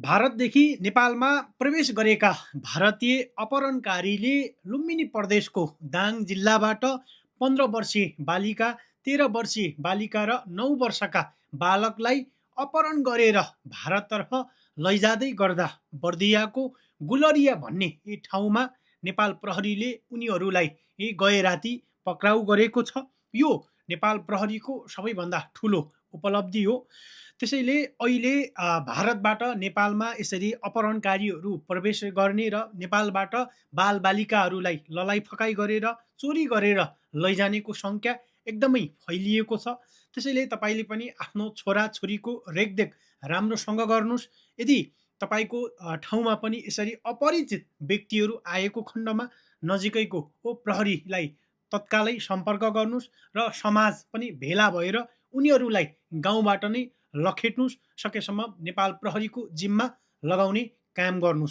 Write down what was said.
भारतदेखि नेपालमा प्रवेश गरेका भारतीय अपहरणकारीले लुम्बिनी प्रदेशको दाङ जिल्लाबाट 15 वर्षीय बालिका, 13 वर्षीय बालिका र 9 वर्षका बालकलाई अपहरण गरेर भारततर्फ लैजाँदै गर्दा बर्दियाको गुलरिया भन्ने यी ठाउँमा नेपाल प्रहरीले उनीहरूलाई गए राति पक्राउ गरेको छ। यो नेपाल प्रहरीको सबैभन्दा ठुलो उपलब्धि हो। त्यसैले अहिले भारतबाट नेपालमा यसरी अपहरणकारीहरू प्रवेश गर्ने र नेपालबाट बालबालिकाहरूलाई ललाइफकाइ गरेर चोरी गरेर लैजानेको सङ्ख्या एकदमै फैलिएको छ। त्यसैले तपाईँले पनि आफ्नो छोराछोरीको रेखदेख राम्रोसँग गर्नुहोस्। यदि तपाईँको ठाउँमा पनि यसरी अपरिचित व्यक्तिहरू आएको खण्डमा नजिकैको प्रहरीलाई तत्कालै सम्पर्क गर्नुहोस् र समाज पनि भेला भएर उनीहरूलाई गाउँबाट नै लखेट्नुहोस्। सकेसम्म नेपाल प्रहरीको जिम्मा लगाउने काम गर्नुहोस्।